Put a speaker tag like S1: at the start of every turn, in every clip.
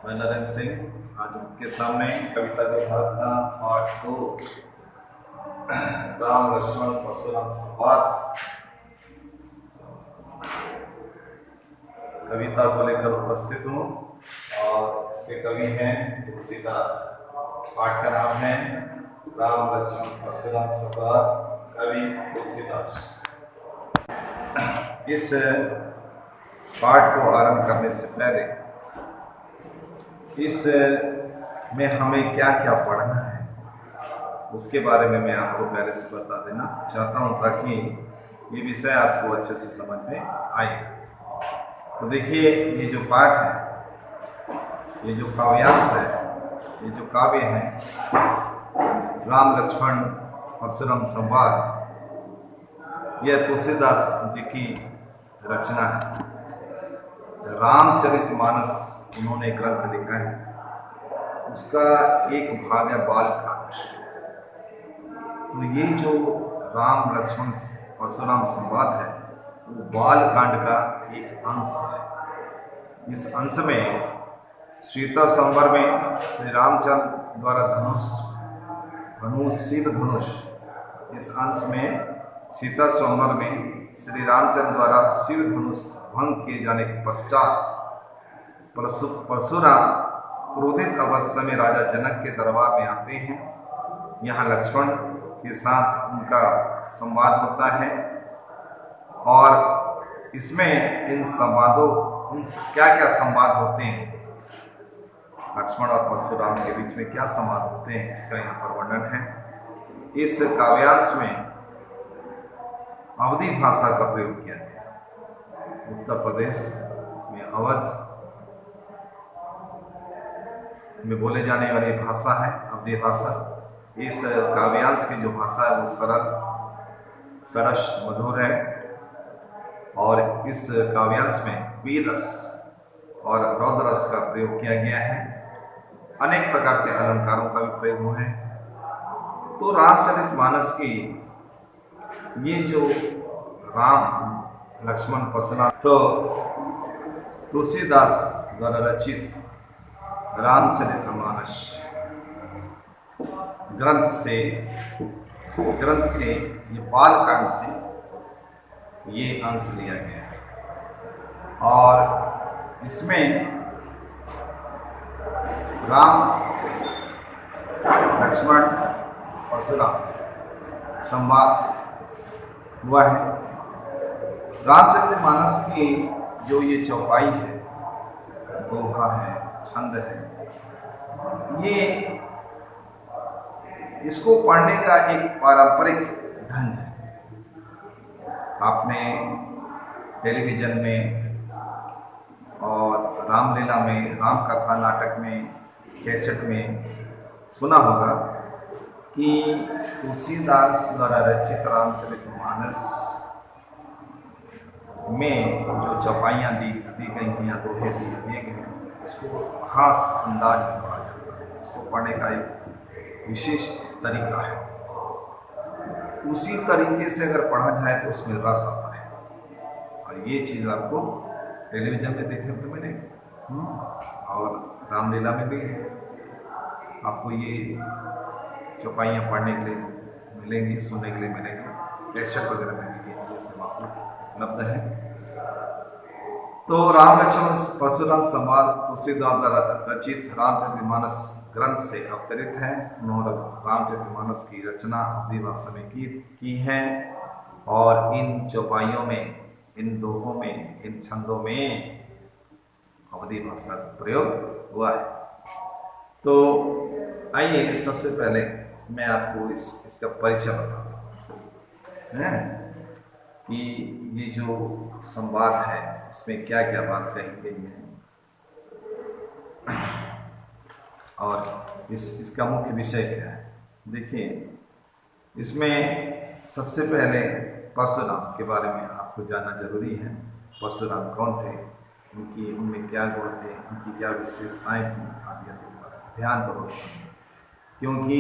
S1: मैं नरेंद्र सिंह आज आपके सामने कविता विभाग का पाठ 2 राम लक्ष्मण परशुराम संवाद कविता को लेकर उपस्थित हूँ और इसके कवि हैं तुलसीदास। पाठ का नाम है राम लक्ष्मण परशुराम संवाद, कवि तुलसीदास। इस पाठ को आरंभ करने से पहले इस में हमें क्या क्या पढ़ना है उसके बारे में मैं आपको पहले से बता देना चाहता हूँ ताकि ये विषय आपको अच्छे से समझ में आए। तो देखिए, ये जो पाठ है, ये जो काव्यांश है, ये जो काव्य है राम लक्ष्मण परशुराम संवाद, यह तुलसीदास जी की रचना है। रामचरितमानस उन्होंने ग्रंथ लिखा है, उसका एक भाग है बालकांड। तो ये जो राम लक्ष्मण परशुराम संवाद है वो बालकांड का एक अंश है। इस अंश में सीता संवर में श्री रामचंद्र द्वारा शिव धनुष, इस अंश में सीता स्वयंवर में श्री रामचंद्र द्वारा शिव धनुष भंग किए जाने के पश्चात परशुराम क्रोधित अवस्था में राजा जनक के दरबार में आते हैं। यहाँ लक्ष्मण के साथ उनका संवाद होता है और इसमें इन संवादों क्या क्या संवाद होते हैं, लक्ष्मण और परशुराम के बीच में क्या संवाद होते हैं, इसका यहाँ पर वर्णन है। इस काव्यांश में अवधी भाषा का प्रयोग किया गया। उत्तर प्रदेश में अवध में बोले जाने वाली भाषा है अवधी भाषा। इस काव्यांश की जो भाषा है वो सरस मधुर है और इस काव्यांश में वीर रस और रौद्र रस का प्रयोग किया गया है। अनेक प्रकार के अलंकारों का भी प्रयोग हुआ है। तो रामचरितमानस की ये जो राम लक्ष्मण परशुराम, तो तुलसीदास द्वारा रचित रामचरितमानस ग्रंथ के ये बालकांड से ये अंश लिया गया है और इसमें राम लक्ष्मण परशुराम संवाद हुआ है। रामचरितमानस की जो ये चौपाई है, दोहा है, छंद है, ये इसको पढ़ने का एक पारंपरिक ढंग है। आपने टेलीविजन में और रामलीला में, राम कथा नाटक में, कैसेट में सुना होगा कि तुलसीदास द्वारा रचित रामचरितमानस में जो चौपाइयाँ दी गई हैं या दोहे दिए गए हैं, इसको खास अंदाज में पढ़ा जाता है। इसको पढ़ने का एक विशेष तरीका है। उसी तरीके से अगर पढ़ा जाए तो उसमें रस आता है और ये चीज़ आपको टेलीविज़न में देखने को मिलेगी और रामलीला में भी आपको ये चौपाइयाँ पढ़ने के लिए मिलेंगी, सुनने के लिए मिलेंगी, कैसेट वगैरह में भी ये सब आपको उपलब्ध है। तो राम लक्ष्मण परशुराम संवाद तुलसीदास द्वारा रचित रामचरितमानस ग्रंथ से अवतरित है। उन्होंने रामचरितमानस की रचना अवधी भाषा में की है और इन चौपाइयों में, इन दोहों में, इन छंदों में अवधी भाषा का प्रयोग हुआ है। तो आइए सबसे पहले मैं आपको इसका परिचय बताता हूँ कि ये जो संवाद है इसमें क्या क्या बात कही गई है और इसका मुख्य विषय क्या है। देखिए, इसमें सबसे पहले परशुराम के बारे में आपको जानना जरूरी है। परशुराम कौन थे, उनमें क्या गुण थे, उनकी क्या विशेषताएं थी, आदि पर ध्यान पूर्वक सुनिए, क्योंकि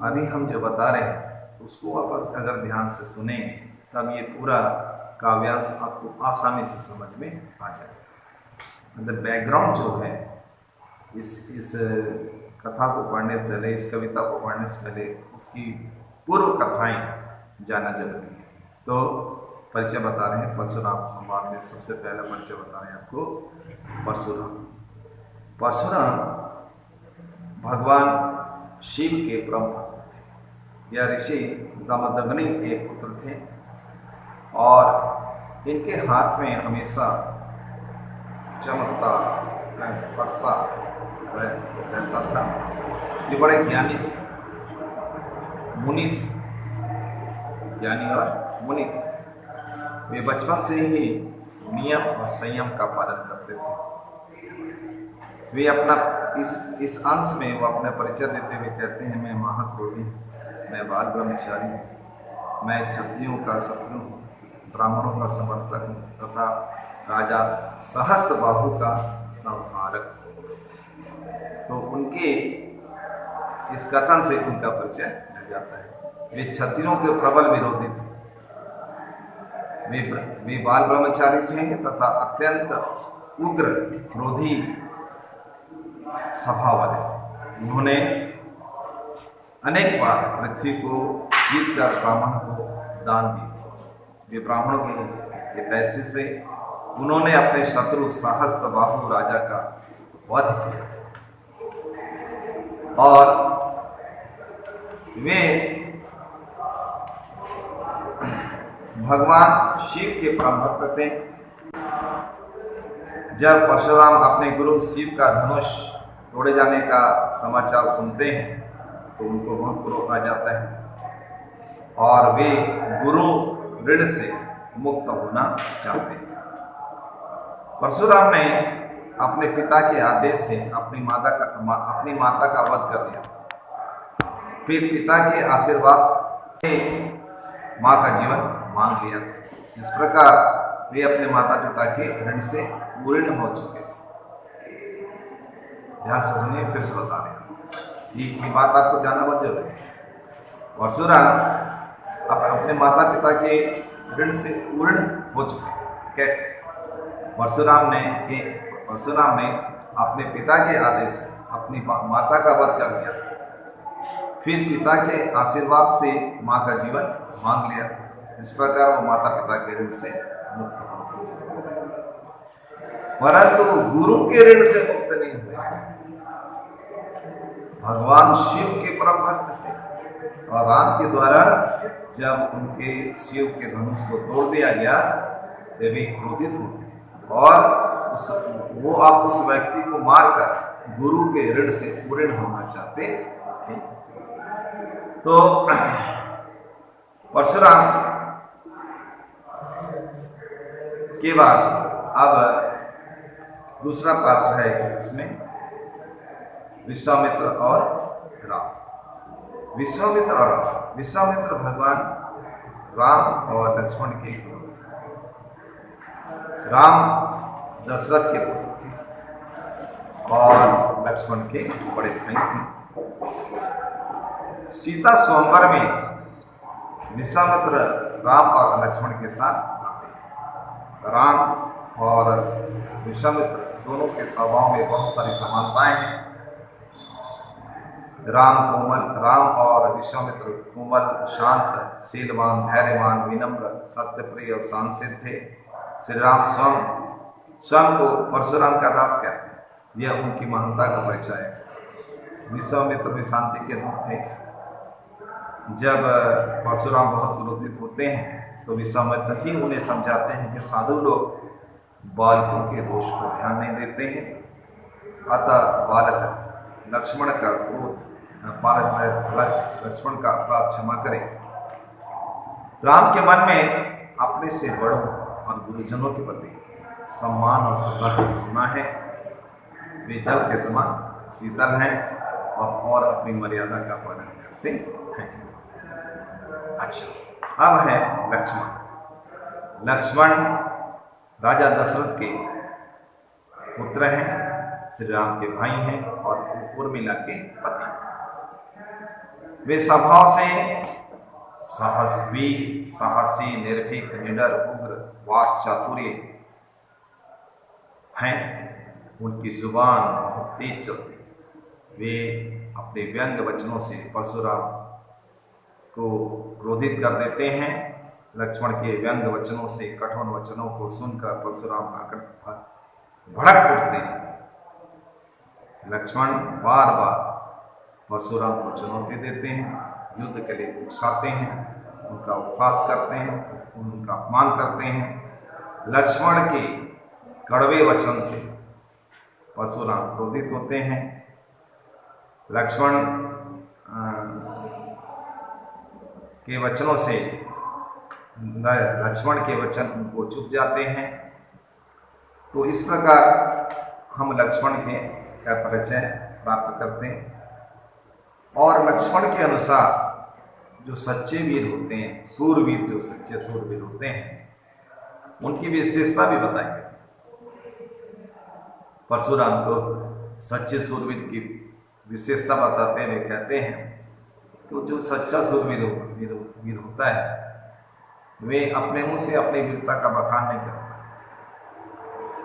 S1: अभी हम जो बता रहे हैं उसको आप अगर ध्यान से सुनेंगे तब ये पूरा काव्यांश आपको आसानी से समझ में आ जाएगा। मतलब बैकग्राउंड जो है इस कथा को पढ़ने से पहले, इस कविता को पढ़ने से पहले उसकी पूर्व कथाएं जानना जरूरी है। तो परिचय बता रहे हैं परशुराम संवाद में। सबसे पहला परिचय बता रहे हैं आपको परशुराम। परशुराम भगवान शिव के परम भक्त थे। यह ऋषि दमदग्नि के पुत्र थे और इनके हाथ में हमेशा चमकता वर्षा रहता था। ये बड़े ज्ञानी थे, मुनि थे, ज्ञानी और मुनि थे। वे बचपन से ही नियम और संयम का पालन करते थे। वे अपना इस अंश में वो अपना परिचय देते हुए कहते हैं, मैं महाक्रोधी, मैं बाल ब्रह्मचारी हूँ, मैं क्षत्रियों का शत्रु हूँ, ब्राह्मणों का समर्थक हूँ तथा राजा सहस्त्रबाहु का संहारक हूँ। तो उनके इस कथन से उनका परिचय मिल जाता है। वे क्षत्रियों के प्रबल विरोधी थे। वे बाल ब्रह्मचारी थे तथा अत्यंत उग्र क्रोधी स्वभाव वाले थे। उन्होंने अनेक बार पृथ्वी को जीतकर ब्राह्मण को दान दी थी। वे ब्राह्मणों के पैसे से उन्होंने अपने शत्रु सहस्त्रबाहु राजा का वध किया और वे भगवान शिव के परम भक्त थे। जब परशुराम अपने गुरु शिव का धनुष तोड़े जाने का समाचार सुनते हैं तो उनको बहुत क्रोध आ जाता है और वे गुरु ऋण से मुक्त होना चाहते हैं। परशुराम ने अपने पिता के आदेश से अपनी माता का वध कर दिया। फिर पिता के आशीर्वाद से माँ का जीवन मांग लिया। इस प्रकार वे अपने माता पिता के ऋण से पूर्ण हो चुके थे। ध्यान से सुनिए, फिर से बता रहे हैं, ये बात आपको जानना बहुत जरूरी है। परशुराम अपने माता पिता के ऋण से पूर्ण हो चुके हैं। कैसे? परशुराम ने अपने पिता के आदेश से अपनी माता का वध कर दिया, फिर पिता के आशीर्वाद से माँ का जीवन मांग लिया। इस प्रकार वो माता पिता के ऋण से मुक्त हो गए, परंतु गुरु के ऋण से मुक्त नहीं हुए। भगवान शिव के परम भक्त थे और राम के द्वारा जब उनके शिव के धनुष को तोड़ दिया गया तो वे क्रोधित होते और वो आप उस व्यक्ति को मारकर गुरु के ऋण से पूर्ण होना चाहते थे। तो परशुराम के बाद अब दूसरा पात्र है इसमें विश्वामित्र और राम। विश्वामित्र भगवान राम और लक्ष्मण के गुरु। राम दशरथ के पुत्र थे और लक्ष्मण के बड़े भाई थे। सीता स्वयंवर में विश्वामित्र राम और लक्ष्मण के साथ आते हैं। राम और विश्वामित्र दोनों के स्वभाव में बहुत सारी समानताएं हैं। राम और विश्वामित्र कोमल, शांत, शीलवान, धैर्यवान, विनम्र, सत्यप्रिय और शांत थे। श्री राम स्वयं को परशुराम का दास कहते, यह उनकी महानता का परिचय है। विश्वामित्र भी शांति के दूत थे। जब परशुराम बहुत क्रोधित होते हैं तो विश्वामित्र ही उन्हें समझाते हैं कि साधु लोग बालकों के दोष को ध्यान नहीं देते हैं, अतः बालक लक्ष्मण का क्रोध लक्ष्मण का अपराध क्षमा करें। राम के मन में अपने से बड़ों और गुरुजनों के प्रति सम्मान और श्रद्धा की भावना है। वे जल के समान शीतल हैं और अपनी मर्यादा का पालन करते हैं। अच्छा, अब है लक्ष्मण राजा दशरथ के पुत्र हैं, श्री राम के भाई हैं और उर्मिला के पति। वे स्वभाव से साहसी, निर्भीक, निडर, उग्र, वाक चातुर्य हैं उनकी जुबान बहुत तेज चलती है। वे अपने व्यंग वचनों से परशुराम को क्रोधित कर देते हैं। लक्ष्मण के व्यंग वचनों से, कठोर वचनों को सुनकर परशुराम भड़क उठते हैं। लक्ष्मण बार बार परशुराम को चुनौती देते हैं, युद्ध के लिए उकसाते हैं, उनका उपहास करते हैं, उनका अपमान करते हैं। लक्ष्मण के कड़वे वचन से परशुराम क्रोधित होते हैं। लक्ष्मण के वचनों से लक्ष्मण के वचन उनको चुभ जाते हैं। तो इस प्रकार हम लक्ष्मण के का परिचय प्राप्त करते हैं। और लक्ष्मण के अनुसार जो सच्चे वीर होते हैं, सूरवीर, जो सच्चे सूरवीर होते हैं, उनकी विशेषता भी बताई। परशुराम को सच्चे सूरवीर की विशेषता बताते हुए कहते हैं कि जो सच्चा सूरवीर होता है वे अपने मुंह से अपनी वीरता का बखान नहीं करता।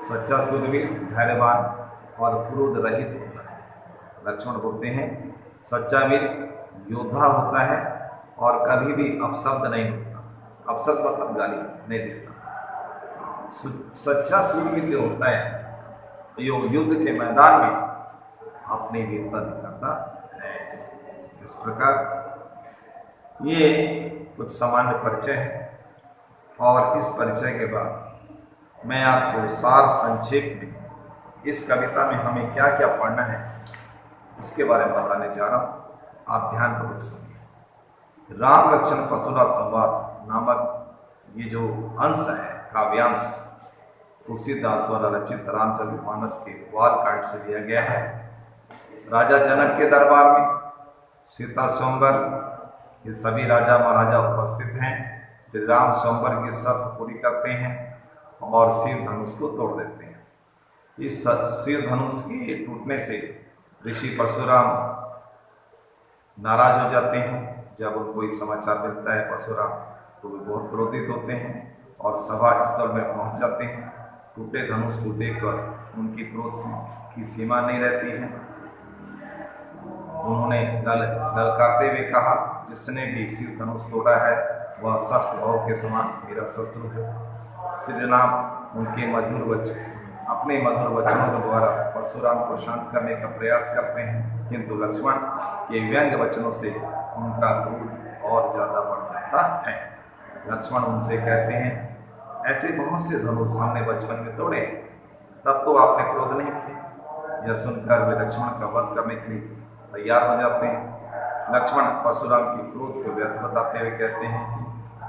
S1: सच्चा सूरवीर धैर्यवान और क्रोध रहित होता है। लक्ष्मण बोलते हैं सच्चा वीर योद्धा होता है और कभी भी अपशब्द नहीं होता। अपशब्द मतलब गाली नहीं देता। सच्चा सूरवीर जो होता है यो युद्ध के मैदान में अपनी वीरता दिखाता है। इस प्रकार ये कुछ सामान्य परिचय है। और इस परिचय के बाद मैं आपको सार संक्षेप में इस कविता में हमें क्या क्या पढ़ना है उसके बारे में बताने जा रहा हूँ। आप ध्यानपूर्वक सुनिए। राम लक्ष्मण परशुराम संवाद नामक ये जो अंश है, काव्यांश, तुलसीदास द्वारा रचित रामचरितमानस के बालकांड से लिया गया है। राजा जनक के दरबार में सीता स्वयंवर, ये सभी राजा महाराजा उपस्थित हैं। श्री राम स्वयंवर की शर्त पूरी करते हैं और शिव धनुष को तोड़ देते हैं। इस शिव धनुष के टूटने से ऋषि परशुराम नाराज हो जाते हैं। जब उनको ये समाचार मिलता है परशुराम, तो वे बहुत क्रोधित होते हैं और सभा स्थल में पहुंच जाते हैं। टूटे धनुष को देखकर उनकी क्रोध की सीमा नहीं रहती है। उन्होंने ललकारते हुए कहा, जिसने भी शिव धनुष तोड़ा है वह शस्त्र भाव के समान मेरा शत्रु है। श्री राम अपने मधुर वचनों के द्वारा परशुराम को शांत करने का प्रयास करते हैं, किंतु लक्ष्मण के व्यंग्य वचनों से उनका क्रोध और ज्यादा बढ़ जाता है। लक्ष्मण उनसे कहते हैं, ऐसे बहुत से धनुष हमने बचपन में तोड़े, तब तो आपने क्रोध नहीं किया। यह सुनकर वे लक्ष्मण का वध करने के लिए तैयार हो जाते हैं। लक्ष्मण परशुराम की क्रोध को व्यर्थ बताते हुए कहते हैं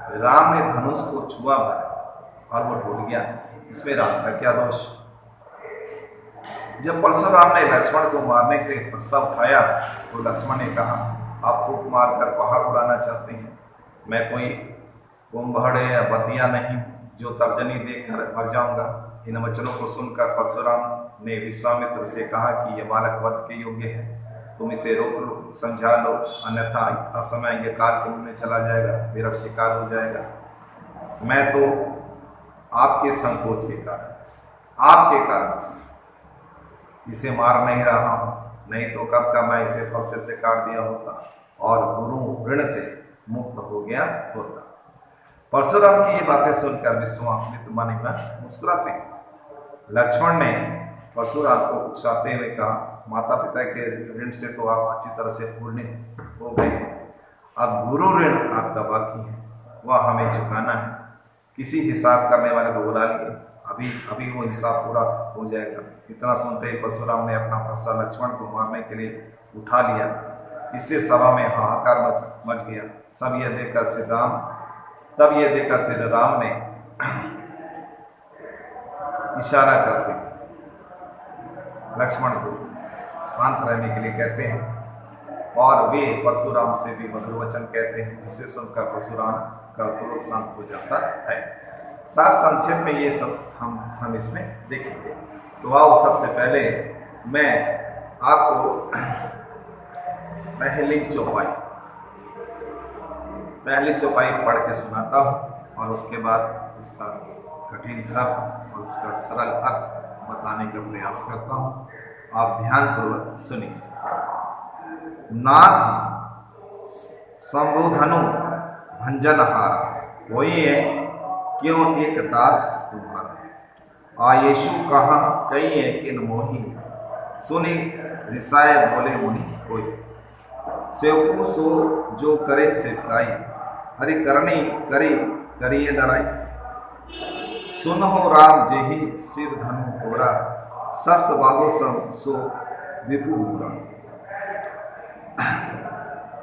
S1: कि राम ने धनुष को छुआ भर और वो टूट गया, इसमें राम का क्या दोष। जब परशुराम ने लक्ष्मण को मारने के लिए फरसा उठाया तो लक्ष्मण ने कहा, आप फूट मारकर पहाड़ उड़ाना चाहते हैं। मैं कोई कुंभड़ या बतिया नहीं जो तर्जनी देकर मर जाऊंगा। इन वचनों को सुनकर परशुराम ने विश्वामित्र से कहा कि यह बालक वध के योग्य है, तुम इसे रोक लो, समझा लो, अन्यथा असमय यह काल के मुंह में चला जाएगा, मेरा शिकार हो जाएगा। मैं तो आपके संकोच के कारण, आपके कारण से इसे मार नहीं रहा हूँ, नहीं तो कब का मैं इसे फरसे से काट दिया होता और गुरु ऋण से मुक्त हो गया होता। परशुराम की ये बातें सुनकर विश्वामित्र मन में मुस्कुराते हैं। लक्ष्मण ने परशुराम को उकसाते हुए कहा, माता पिता के ऋण से तो आप अच्छी तरह से पूर्ण हो गए हैं, अब गुरु ऋण आपका बाकी है, वह हमें चुकाना है। किसी हिसाब करने वाले को बुला लिए, अभी वो हिसाब पूरा हो जाएगा। इतना सुनते ही परशुराम ने अपना फरसा लक्ष्मण को मारने के लिए उठा लिया। इससे सभा में हाहाकार मच गया। तब यह देखकर श्री राम ने इशारा करके लक्ष्मण को शांत रहने के लिए कहते हैं और वे परशुराम से भी मधुर वचन कहते हैं, जिससे सुनकर परशुराम का क्रोध शांत हो जाता है। सार संक्षेप में ये सब हम इसमें देखेंगे। तो आओ, सबसे पहले मैं आपको पहली चौपाई पढ़ के सुनाता हूँ और उसके बाद उसका कठिन शब्द और उसका सरल अर्थ बताने का प्रयास करता हूँ, आप ध्यानपूर्वक सुनिए। नाथ शंभुधनु भंजनहारा, वही है क्यों एक दास तुम्हारा। आयेशु कहा कई है किन मोही, सुनी रिसाए बोले मुनि कोई। सेवकू सो जो करे सेवकाई, हरि करनी करी करिए डराई। सुनहो राम जेहि शिव धनु तोड़ा, शस्त्र बाहु सम सो विपु बुरा।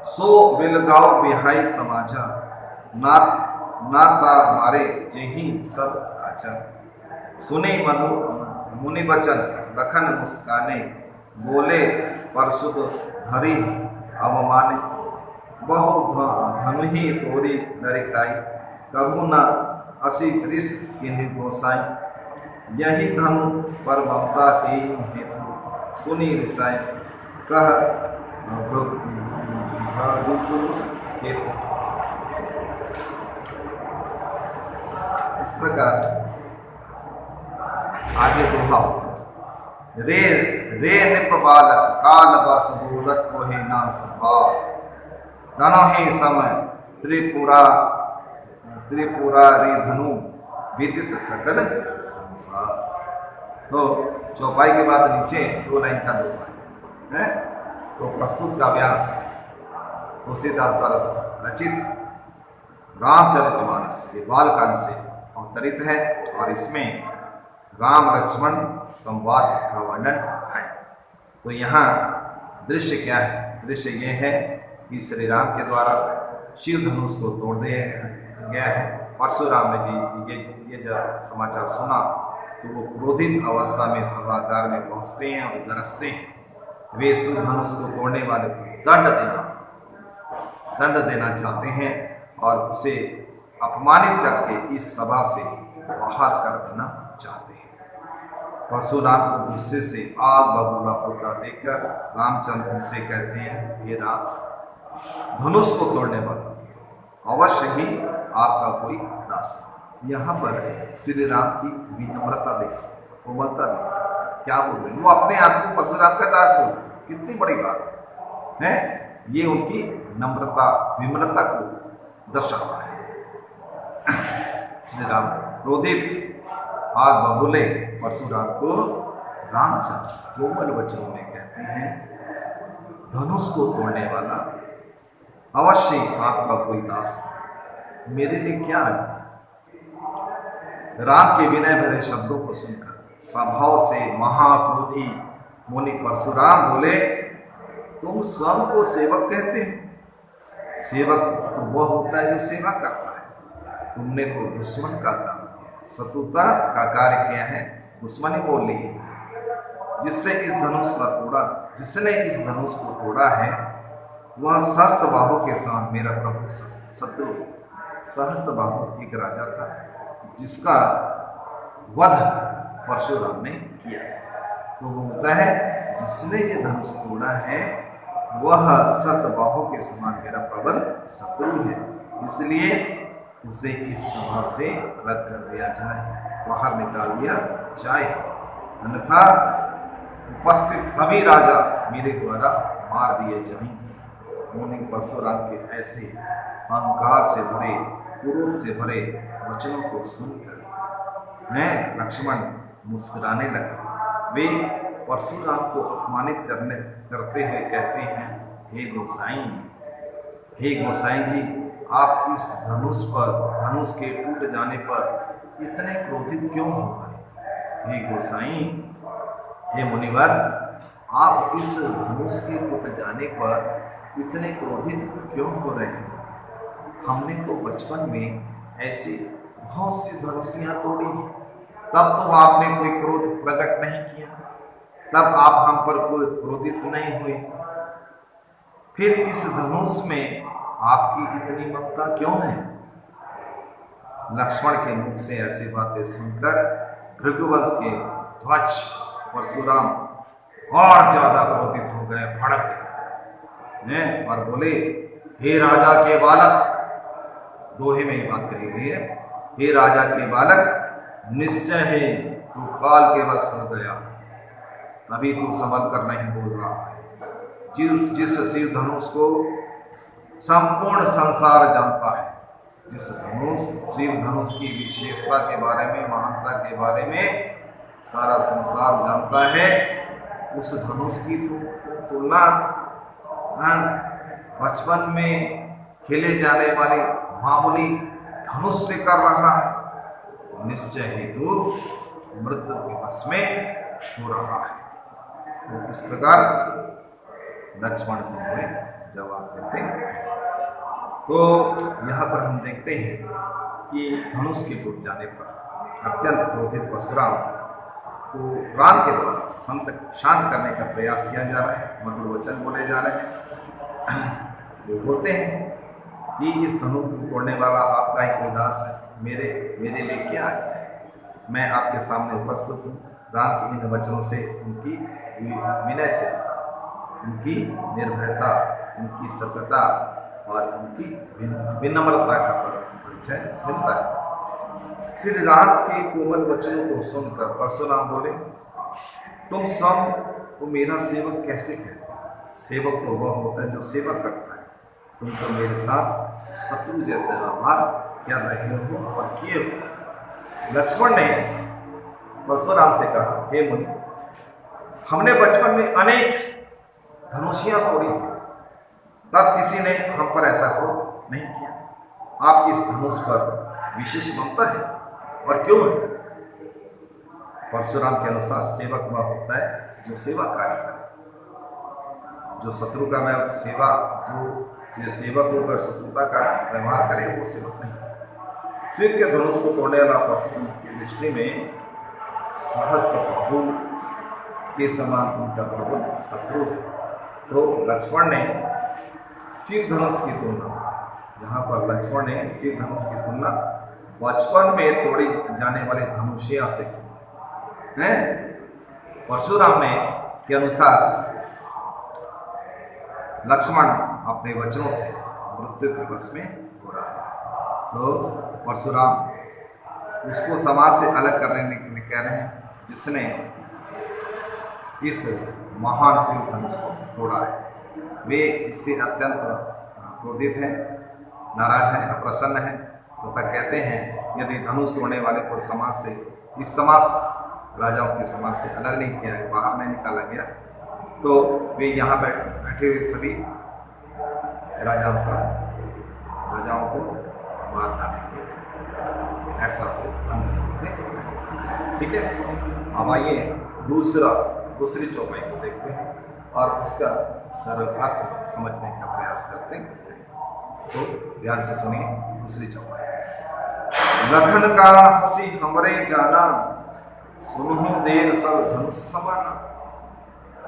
S1: सो बिलगाओ बिहाई समाजा, नाता मारे जेहि सब राजा। सुने मधु मुनि बचन लखन मुस्काने, बोले परसुद धरी अवमाने। बहु धनु ही तोरी नरिकाई, कभु न असी दृश किन्हीं गोसाई। यही धनु पर ममता की हेतु, सुनी रिसाई कह हेतु। इस प्रकार आगे दोहा। रे रे निप बालक काल बस मूरत कोहे ना संभाल, धनो ही समय त्रिपुरा त्रिपुरा रे धनु विदित सकल संसार। तो चौपाई के बाद नीचे 2 लाइन का दोहा है। तो प्रस्तुत का व्यास तुलसीदास द्वारा रचित रामचरितमानस के बालकांड से अवतरित है और इसमें राम लक्ष्मण संवाद का वर्णन है। तो यहाँ दृश्य क्या है? दृश्य ये है कि श्री राम के द्वारा शिव धनुष को तोड़ दिया गया है। परशुराम ने जी ये जब समाचार सुना तो वो क्रोधित अवस्था में सभागार में पहुँचते हैं और गरजते हैं। वे शिव धनुष को तोड़ने वाले को दंड देना चाहते हैं और उसे अपमानित करके इस सभा से बाहर कर देना चाहते हैं। परशुराम को गुस्से से आग बबूला होता देखकर रामचंद्र उनसे कहते हैं, हे नाथ, धनुष को तोड़ने वाला अवश्य ही आपका कोई दास है। यहाँ पर श्री राम की विनम्रता देखिए, कोमलता देखिए, क्या बोल रहे हैं। वो अपने आप को परशुराम का दास बोल रहे, कितनी बड़ी बात है। ये उनकी नम्रता विमलता को दर्शाता है। श्री राम क्रोधित आग बबूले परशुराम को रामचंद्र कोमल वचनों में कहते हैं, धनुष को तोड़ने वाला अवश्य आपका कोई दास है, मेरे लिए क्या है। राम के विनय भरे शब्दों को सुनकर स्वभाव से महाक्रोधी मुनि परशुराम बोले, तुम स्वयं को सेवक कहते हैं। सेवक तो वह होता है जो सेवा करता है। तुमने तो दुश्मन का काम किया, शत्रुता का कार्य किया है, दुश्मनी बोल ली है। जिससे इस धनुष का तोड़ा, जिसने इस धनुष को तोड़ा है वह सहस्त्रबाहु के साथ मेरा प्रभु शत्रु। सहस्त्रबाहु एक राजा था जिसका वध परशुराम ने किया। तो वो होता है जिसने ये धनुष तोड़ा है वह सहस्त्रबाहु के समान मेरा प्रबल शत्रु है, इसलिए उसे इस सभा से अलग कर दिया जाए, बाहर निकाल दिया जाए, अन्यथा उपस्थित सभी राजा मेरे द्वारा मार दिए जाएंगे। मुनि परशुराम के ऐसे अहंकार से भरे, क्रोध से भरे वचनों को सुनकर लक्ष्मण मुस्कुराने लगे। वे परशुराम को अपमानित करते हुए कहते हैं, हे गोसाई जी, आप इस धनुष के टूट जाने पर इतने क्रोधित क्यों हो गए। हे गोसाई, हे मुनिवर, आप इस धनुष के टूट जाने पर इतने क्रोधित क्यों हो रहे हैं। हमने तो बचपन में ऐसी बहुत सी धनुषियाँ तोड़ी हैं, तब तो आपने कोई क्रोध प्रकट नहीं किया, तब आप हम पर कोई क्रोधित नहीं हुए। फिर इस धनुष में आपकी इतनी ममता क्यों है। लक्ष्मण के मुख से ऐसी बातें सुनकर भृगुवंश के ध्वज परशुराम और ज्यादा क्रोधित हो गए, भड़क गए और बोले, हे राजा के बालक, दोहे में ये बात कही गई है, हे राजा के बालक, निश्चय है तू काल के वश हो गया, अभी तू संभल कर नहीं बोल रहा है। जिस शिव धनुष को संपूर्ण संसार जानता है, जिस शिव धनुष की विशेषता के बारे में, महानता के बारे में सारा संसार जानता है, उस धनुष की तुलना बचपन में खेले जाने वाले मामूली धनुष से कर रहा है, निश्चय ही तू मृत्यु के वश में हो रहा है। तो इस प्रकार लक्ष्मण को हमें जवाब देते हैं। तो यहाँ पर हम देखते हैं कि धनुष के टूट जाने पर अत्यंत क्रोधित परशुराम को राम के द्वारा शांत करने का प्रयास किया जा रहा है, मधुर वचन बोले जा रहे हैं। वो बोलते हैं कि इस धनुष को तोड़ने वाला आपका ही कोई दास है, मेरे लिए क्या आ गया है, मैं आपके सामने उपस्थित हूँ। राम के इन वचनों से उनकी विनय से, उनकी निर्भयता, उनकी सत्यता और उनकी विनम्रता का परिचय मिलता है। श्री राम के कोमल वचनों को सुनकर परशुराम बोले, तुम स्वयं को मेरा सेवक कैसे कहते? सेवक तो वह होता है जो सेवा करता है, तुम तो मेरे साथ शत्रु जैसे व्यवहार कर रहे हो और किए हो। लक्ष्मण ने परशुराम से कहा, हे मुनि, हमने बचपन में अनेक धनुषियां तोड़ी, तब किसी ने हम पर ऐसा क्रोध नहीं किया। आपकी इस धनुष पर विशेष ममता है, और क्यों है? परशुराम के अनुसार सेवक वह होता है जो सेवा कार्य करे, जो शत्रु का सेवा, जो सेवक होकर शत्रुता का व्यवहार करे, वो सेवक नहीं। शिव के धनुष को तोड़ने वाला परशुराम की दृष्टि में सहस्त्र बाहु के समान उनका प्रबल शत्रु है। तो लक्ष्मण ने शिव धनुष की तुलना, यहाँ पर लक्ष्मण ने शिव धनुष की तुलना बचपन में तोड़ी जाने वाले धनुषिया से है। परशुराम ने के अनुसार लक्ष्मण अपने वचनों से मृत्यु के वश में हो रहा है। तो परशुराम उसको समाज से अलग करने के लिए कह रहे हैं, जिसने इस महान शिव धनुष को तोड़ा है। वे इससे अत्यंत क्रोधित हैं, नाराज हैं, अप्रसन्न हैं। तो कहते हैं, यदि धनुष तोड़ने वाले को समाज से, इस समाज, राजाओं के समाज से अलग नहीं किया है, बाहर नहीं निकाला गया, तो वे यहाँ बैठे हुए सभी राजाओं को मार डालेंगे, ऐसा हो। ठीक है, अब आइए दूसरी चौपाई को देखते हैं और उसका सरल अर्थ समझने का प्रयास करते हैं। तो ध्यान से सुनिए दूसरी चौपाई। लखन का हंसी हमरे जाना, सुनहु देर सब धनुष समाना।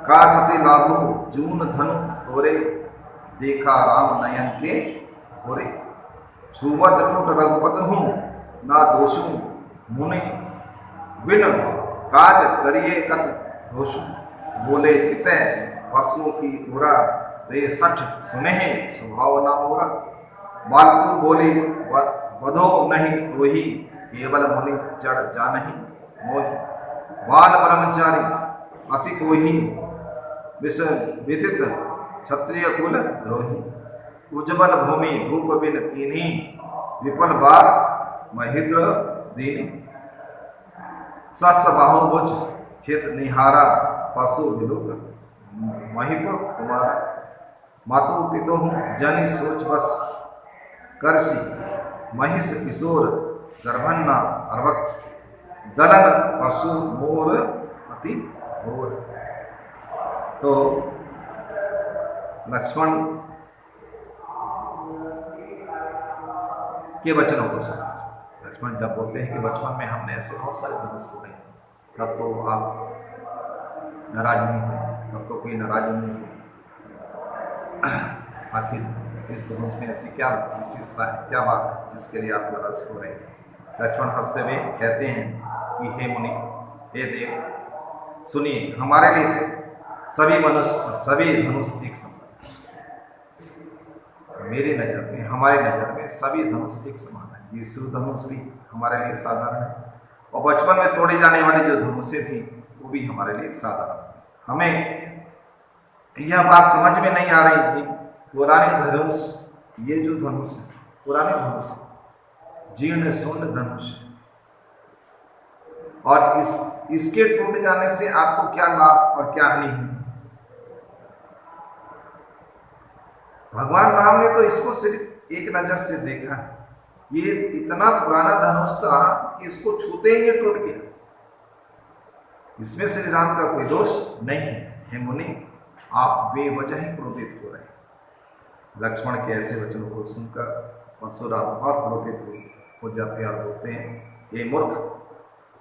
S1: काछते लाभो जून धनु तोरे, देखा राम नयन के होरे। छुवत टूट रघुपत हूँ, ना दोषु मुनि बिन काज करिए कत दोषु। बोले चितै पशु की उरा, रे सठ सुने स्वभाव ना मोरा। बालकु बोले वधो नहीं वही, केवल मुनि चढ़ जा नहीं मोहि। बाल ब्रह्मचारी अति कोही, विदित क्षत्रिय कुल द्रोही। उज्जवल भूमि भूप बिन कीन्ही, विपल बार महिद्र दीनी। शस्त्र बाहुभुज चित निहारा, पशु विलोक महिप कुमारा। मातु पितु जनि सोच बस, करसी महिष किशोर गर्भन्ना अर्वक। दलन परशु मोर अति घोर। तो लक्ष्मण के वचनों को सुना। लक्ष्मण जब बोलते हैं कि बचपन में हमने ऐसे बहुत सारे धनुष तोड़े, तब तो आप नाराज नहीं हुए, तब तो कोई नाराज नहीं हुई। आखिर इस धनुष में ऐसी क्या विशेषता है, क्या बात है जिसके लिए आप नाराज हो रहे हैं? लक्ष्मण हंसते हुए कहते हैं कि हे मुनि, हे देव, सुनिए, हमारे लिए सभी मनुष्य, सभी धनुष एक समान। मेरी नज़र में, हमारी नज़र में सभी धनुष एक समान है। ये शिव धनुष भी हमारे लिए साधारण है, और बचपन में तोड़ी जाने वाली जो धनुषें थी वो भी हमारे लिए साधारण थी। हमें यह बात समझ में नहीं आ रही थी पुरानी धनुष, ये जो धनुष है पुरानी धनुष है, जीर्ण शून्य धनुष है, और इसके टूट जाने से आपको क्या लाभ और क्या हानि है। भगवान राम ने तो इसको सिर्फ एक नजर से देखा है। ये इतना पुराना धनुष था कि इसको छूते ही ये टूट गया। इसमें श्री राम का कोई दोष नहीं है। हे मुनि, आप बेवजह ही क्रोधित हो रहे हैं। लक्ष्मण के ऐसे वचनों को सुनकर परशुराम और क्रोधित हो जाते हैं और बोलते हैं, ये मूर्ख,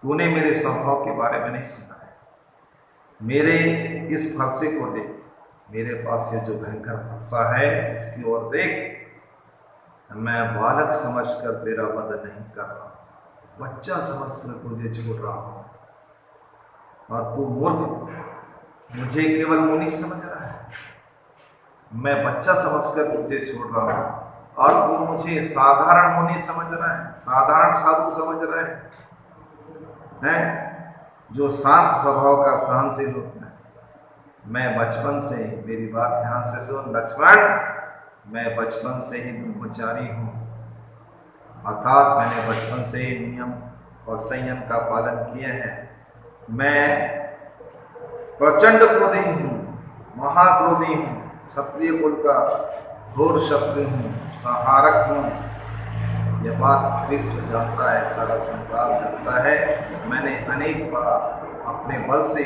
S1: तूने मेरे स्वभाव के बारे में नहीं सुना है। मेरे इस फरसे को देख, मेरे पास ये जो भयंकर फरसा है इसकी ओर देख। मैं बालक समझकर तेरा वध नहीं कर रहा, बच्चा समझकर तुझे छोड़ रहा हूं, और तू मूर्ख मुझे केवल मुनि समझ रहा है। मैं बच्चा समझकर तुझे छोड़ रहा हूं और तू मुझे साधारण मुनि समझ रहा है, साधारण साधु समझ रहा है, जो शांत स्वभाव का सहनशील होता है। मैं बचपन से, मेरी बात ध्यान से सुन लक्ष्मण, मैं बचपन से ही ब्रह्मचारी हूँ, अर्थात मैंने बचपन से ही नियम और संयम का पालन किया है। मैं प्रचंड क्रोधी हूँ, महाक्रोधी हूँ, क्षत्रिय कुल का घोर शत्रु हूँ, संहारक हूँ। यह बात विश्व जानता है, सारा संसार जानता है। मैंने अनेक बार अपने बल से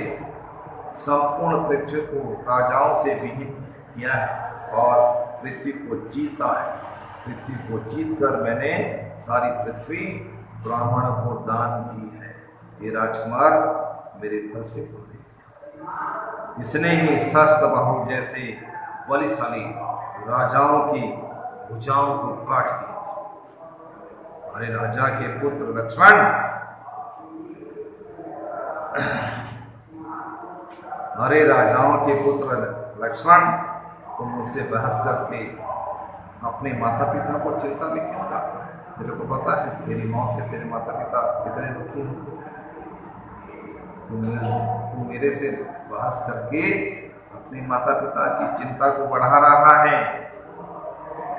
S1: संपूर्ण पृथ्वी को राजाओं से विहीन किया है और पृथ्वी को जीता है। पृथ्वी को जीतकर मैंने सारी पृथ्वी ब्राह्मणों को दान दी है। ये राजकुमार मेरे फरसे को देख, इसने ही सहस्त्र बाहु जैसे बलिशाली राजाओं की भुजाओं को काट दिया था। अरे राजा के पुत्र लक्ष्मण, अरे राजाओं के पुत्र लक्ष्मण, तुम मुझसे बहस करके अपने माता पिता को चिंता में क्यों डालते हो? मेरे को पता है तेरी मौत से तेरे माता पिता कितने दुखी हैं। तू मेरे से बहस करके अपने माता पिता की चिंता को बढ़ा रहा है।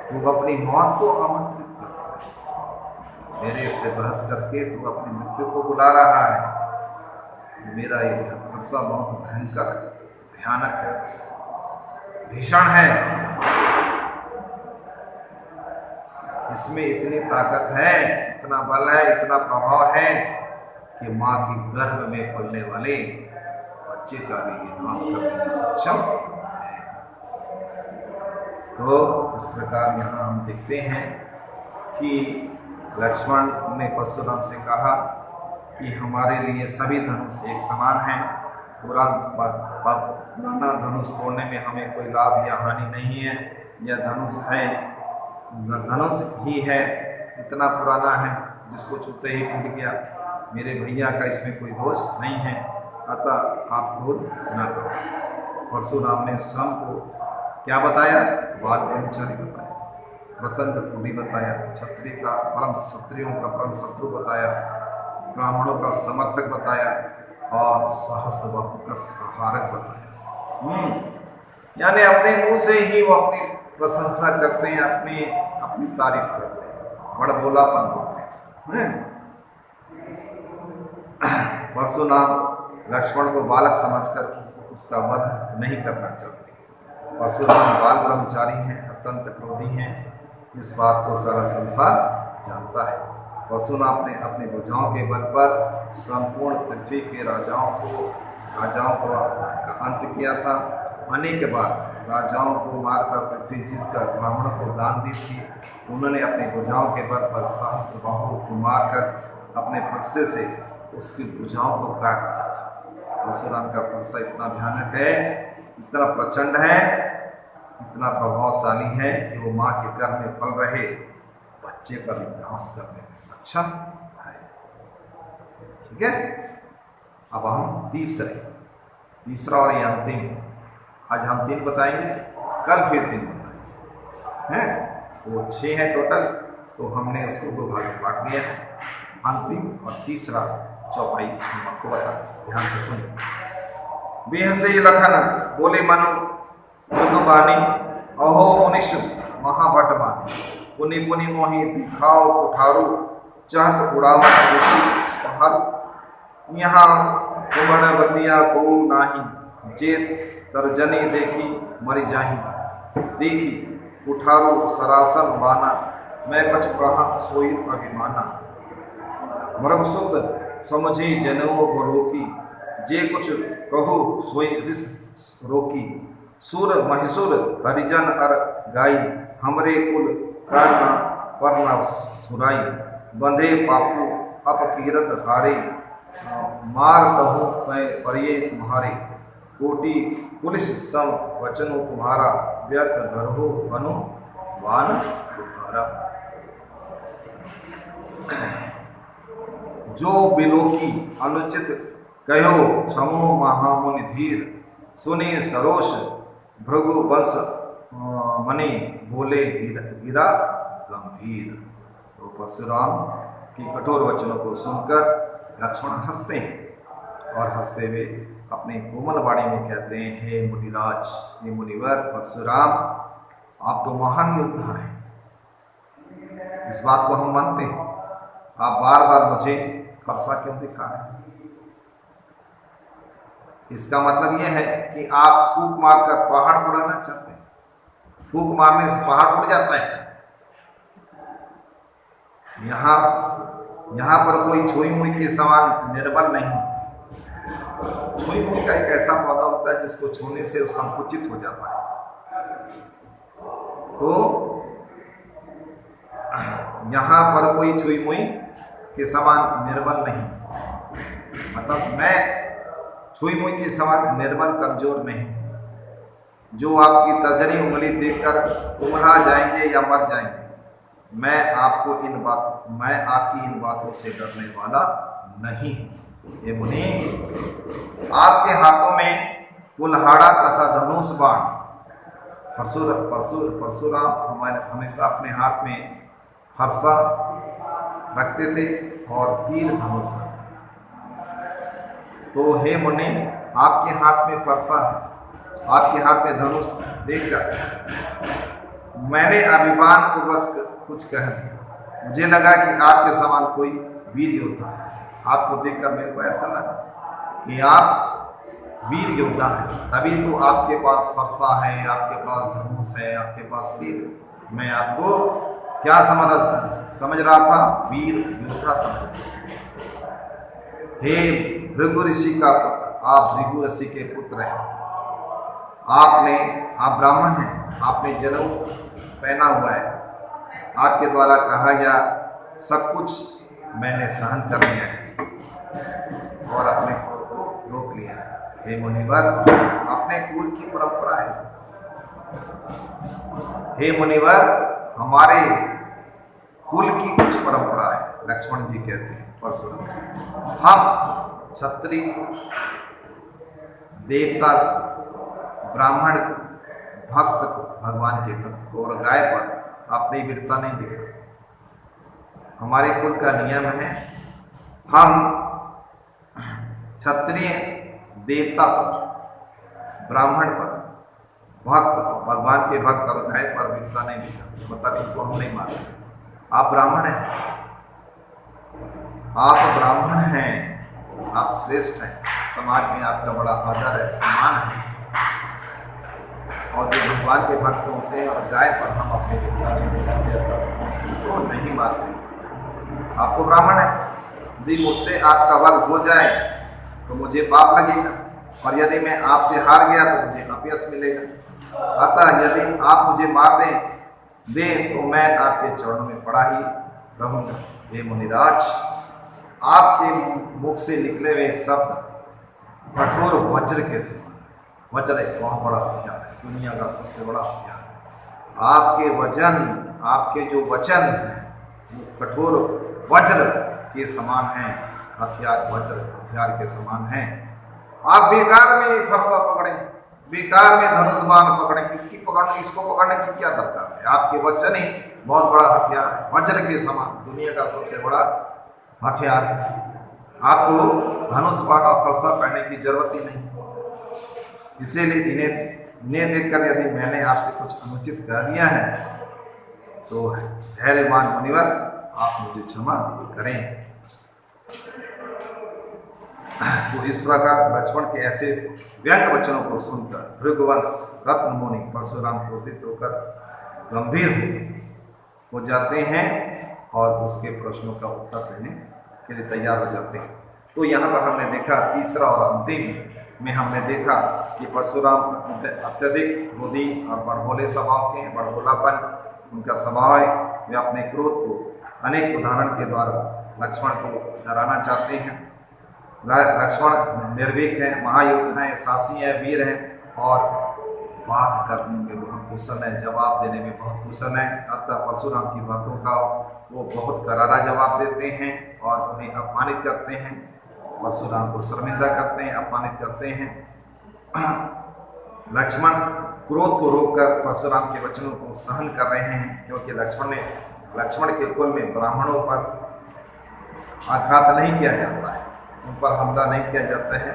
S1: तू अपनी मौत को आमंत्रित कर, मेरे से बहस करके तू अपनी मृत्यु को बुला रहा है। मेरा ये फरसा बहुत भयंकर है, भयानक है, भीषण है। इसमें इतनी ताकत है, इतना बल है, इतना प्रभाव है कि माँ की गर्भ में पलने वाले बच्चे का भी ये नाश करने में सक्षम है। तो इस प्रकार यहाँ हम देखते हैं कि लक्ष्मण ने परशुराम से कहा कि हमारे लिए सभी धनुष एक समान हैं। पुराना धनुष तोड़ने में हमें कोई लाभ या हानि नहीं है। यह धनुष है, धनुष ही है, इतना पुराना है जिसको छूते ही टूट गया। मेरे भैया का इसमें कोई दोष नहीं है, अतः आप क्रोध न करो। परशुराम ने स्वयं को क्या बताया? बाल ब्रह्मचारी बताया, प्रचंड क्रोधी बताया, क्षत्रियों का परम शत्रु बताया, ब्राह्मणों का समर्थक बताया और सहस्त्र बाहु का सहारक बताया। यानी अपने मुंह से ही वो अपनी प्रशंसा करते हैं, अपनी तारीफ करते हैं, बड़ा बोलापन बोलते हैं। परशुराम लक्ष्मण को बालक समझकर उसका वध नहीं करना चाहते। परशुराम बाल ब्रह्मचारी हैं, अत्यंत क्रोधी हैं, इस बात को सारा संसार जानता है। परशुराम ने अपने भुजाओं के बल पर संपूर्ण पृथ्वी के राजाओं का अंत किया था। अनेक बार राजाओं को मारकर पृथ्वी जीतकर ब्राह्मणों को दान दी थी। उन्होंने अपने भुजाओं के बल पर सहस्त्र बाहु को मारकर अपने फरसे से उसकी भुजाओं को काट दिया था। परशुराम का फरसा इतना भयानक है, इतना प्रचंड है, इतना प्रभावशाली है कि वो माँ के गर्भ में पल रहे बच्चे पर विनाश करने में सक्षम है। ठीक है, अब हम तीसरा और ये अंतिम है। आज हम 3 बताएंगे, कल फिर 3 बताएंगे, हैं वो 6 है टोटल, तो हमने उसको 2 भाग में बांट दिया है। अंतिम और तीसरा चौपाई हम आपको बता, ध्यान से सुनिए। बिहसे लखन बोले मनु मृदुबानी, अहो मुनिश महाभट मानी, पुनि पुनि मोहि दिखाओ कुठारू, चाहत उड़ावत खुशी पहाड़। यहाँ उमड़वतिया को नाही, जे तर्जनी देखी मरि जाही, देखी कुठारू सरासन बाना, मैं कछु कहा सोई अभिमाना। मृगसुत समझी जनवो बरोकी, जे कुछ कहो सोई रिस रोकी। सुर महिसुर हरिजन हर गाई, हमरे कुल करना परना सुराई। बंधे पापू अपकीरत हारे, मार कहूँ मैं परिये तुम्हारे। कोटि पुलिस सम वचनो तुम्हारा, व्यर्थ धरहो बनो वान तुम्हारा। जो बिलोकी अनुचित कहो, क्षमो महामुनि धीर। सुनी सरोष भृगु वंश मणि, बोले गिरा गंभीर। तो परशुराम की कठोर वचनों को सुनकर लक्ष्मण हंसते हैं और हंसते हुए अपनी कोमल वाणी में कहते हैं, हे मुनिराज, हे मुनिवर परशुराम, आप तो महान योद्धा हैं, इस बात को हम मानते हैं। आप बार बार मुझे फरसा क्यों दिखा रहे हैं? इसका मतलब यह है कि आप फूंक मारकर पहाड़ उड़ाना चाहते हैं। फूंक मारने से पहाड़ उड़ जाता है। यहाँ पर कोई छुई मुई के समान निर्बल नहीं। छुई मुई का एक ऐसा पौधा होता है जिसको छूने से वो संकुचित हो जाता है। तो यहाँ पर कोई छुई मुई के समान निर्बल नहीं, मतलब मैं छुई मुई के समान निर्बल कमजोर नहीं, जो आपकी तर्जनी उंगली देखकर उमड़ा जाएंगे या मर जाएंगे। मैं आपकी इन बातों से डरने वाला नहीं। ये मुनि, आपके हाथों में कुल्हाड़ा तथा धनुष बाण, परशुराम हमेशा अपने हाथ में फरसा रखते थे और तीर धनुष। तो हे मुनि, आपके हाथ में फरसा है, आपके हाथ में धनुष देखकर मैंने अभिमान पूर्वक कुछ कह दिया। मुझे लगा कि आपके समान कोई वीर योद्धा है। आपको देखकर मेरे को ऐसा लगा कि आप वीर योद्धा हैं, तभी तो आपके पास फरसा है, आपके पास धनुष है, आपके पास तीर। मैं आपको क्या समझ रहा था? वीर योद्धा समझ रहा। हे भृगु ऋषि का पुत्र, आप भृगु ऋषि के पुत्र हैं। आप ब्राह्मण हैं, आपने जनेऊ पहना हुआ है। आपके द्वारा कहा गया सब कुछ मैंने सहन कर लिया है और अपने कुल को रोक लिया है। हे मुनिवर, अपने कुल की परंपरा है। हे मुनिवर, हमारे कुल की कुछ परंपरा है। लक्ष्मण जी कहते हैं परशुराम से, हम क्षत्रिय देवता ब्राह्मण भक्त को, भगवान के भक्त को और गाय पर अपनी वीरता नहीं दिखा। हमारे कुल का नियम है, हम क्षत्रिय देवता पर, ब्राह्मण पर, भक्त भगवान के भक्त और गाय पर वीरता नहीं दिखा। बता तो हम नहीं मानते। आप ब्राह्मण हैं, आप ब्राह्मण हैं, आप श्रेष्ठ हैं, समाज में आपका बड़ा आदर है, सम्मान है। और जो भगवान के भक्त होते हैं और गाय पर हम अपने तो नहीं मानते। आप तो ब्राह्मण हैं, यदि मुझसे आपका वध हो जाए तो मुझे पाप लगेगा, और यदि मैं आपसे हार गया तो मुझे अपयश मिलेगा। अतः यदि आप मुझे मार दें तो मैं आपके चरणों में पड़ा ही रहूँगा। हे मुनिराज, आपके मुख से निकले हुए शब्द कठोर वज्र के समान। वज्र एक बहुत बड़ा हथियार है, दुनिया का सबसे बड़ा हथियार है। आपके जो वचन हैं वो कठोर वज्र के समान हैं। हथियार के समान हैं। आप बेकार में फरसा पकड़ें, बेकार में धनुष बाण पकड़ें, इसको पकड़ने की क्या दरकार है? आपके वचन ही बहुत बड़ा हथियार है, वज्र के समान, दुनिया का सबसे बड़ा हथियार है। आपको धनुष पाठ और प्रस्ताव पढ़ने की जरूरत ही नहीं। इसीलिए इन्हें देखकर यदि मैंने आपसे कुछ अनुचित कह दिया है तो धैर्यवान मुनिवर आप मुझे क्षमा करें। तो इस प्रकार लक्ष्मण के ऐसे व्यंग वचनों को सुनकर भृगुवंश रत्न मुनि परशुराम क्रोधित होकर गंभीर हो जाते हैं और उसके प्रश्नों का उत्तर देने के लिए तैयार हो जाते हैं। तो यहाँ पर हमने देखा तीसरा और अंतिम में हमने देखा कि परशुराम अत्यधिक क्रोधी और बड़भोले स्वभाव के, बड़भोलापन उनका स्वभाव है। वे अपने क्रोध को अनेक उदाहरण के द्वारा लक्ष्मण को डराना चाहते हैं। लक्ष्मण निर्भीक है, महायोद्धा है, साहसी है, वीर है और बात करने में बहुत कुशल है, जवाब देने में बहुत कुशल है। अतः परशुराम की बातों का वो बहुत करारा जवाब देते हैं और उन्हें अपमानित करते हैं। परशुराम को शर्मिंदा करते हैं, अपमानित करते हैं। लक्ष्मण क्रोध को रोककर परशुराम के वचनों को सहन कर रहे हैं, क्योंकि लक्ष्मण के कुल में ब्राह्मणों पर आघात नहीं किया जाता है, उन पर हमला नहीं किया जाता है,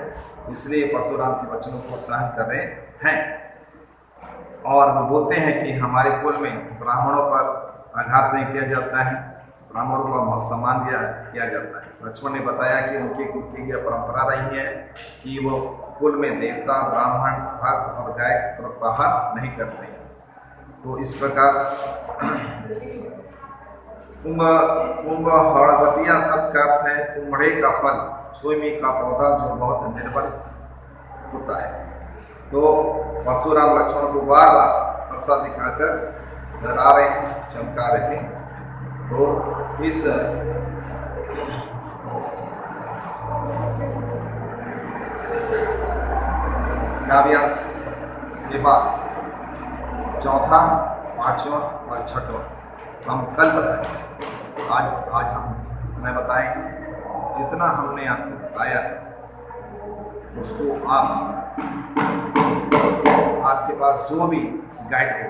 S1: इसलिए परशुराम के वचनों को सहन कर रहे हैं। और वो बोलते हैं कि हमारे कुल में ब्राह्मणों पर आघात नहीं किया जाता है, ब्राह्मणों का सम्मान किया जाता है। लक्ष्मण ने बताया कि उनके कुल की यह परंपरा रही है कि वो कुल में देवता, ब्राह्मण, भक्त और गाय पर प्रहार नहीं करते हैं। तो इस प्रकार कुंभहड़वतिया शब्द का अर्थ है कुम्भड़े का फल, छुईमी का पौधा जो बहुत निर्बल होता है। तो परशुराम लक्ष्मण को बार बार वर्षा दिखाकर डरा रहे हैं, चमका रहे हैं। तो इस काव्यांश के बाद चौथा, पांचवा और छठवां हम कल बताएंगे। आज हम इतना बताएंगे, जितना हमने आपको बताया है उसको आपके पास जो भी गाइड हो,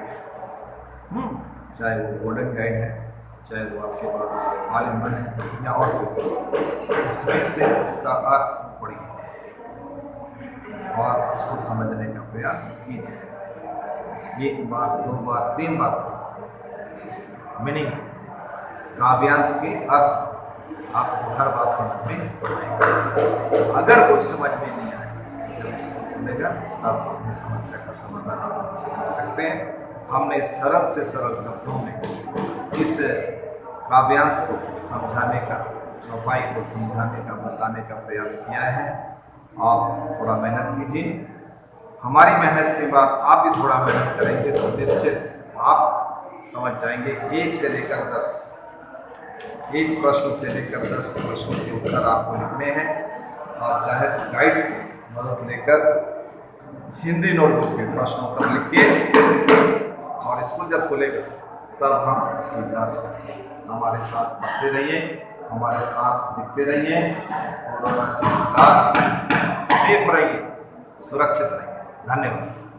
S1: चाहे वो गोल्डन गाइड है, चाहे वो आपके पास ऑल-इन-वन है या और कोई, इसमें से उसका अर्थ पढ़िए और उसको समझने का प्रयास कीजिए। एक बार, दो बार, तीन बार मीनिंग, काव्यांश के अर्थ आपको हर बात समझ में आएगा। अगर कुछ समझ में नहीं आए, जब इसको खुलेगा तब अपनी समस्या का समाधान आप समझ सकते हैं। हमने सरल से सरल शब्दों में इस काव्यांश को समझाने का, चौपाई को समझाने का, बताने का प्रयास किया है। आप थोड़ा मेहनत कीजिए, हमारी मेहनत के बाद आप भी थोड़ा मेहनत करेंगे तो निश्चित आप समझ जाएंगे। 1 से लेकर 10, एक प्रश्न से लेकर 10 प्रश्नों के उत्तर आपको लिखने हैं। आप चाहे तो गाइड से मदद लेकर हिंदी नोटबुक में प्रश्नों को लिखिए और इसको जब खुलेगा तब हम उसकी जांच करेंगे। हमारे साथ पढ़ते रहिए, हमारे साथ लिखते रहिए और सेफ रहिए, सुरक्षित रहिए। धन्यवाद।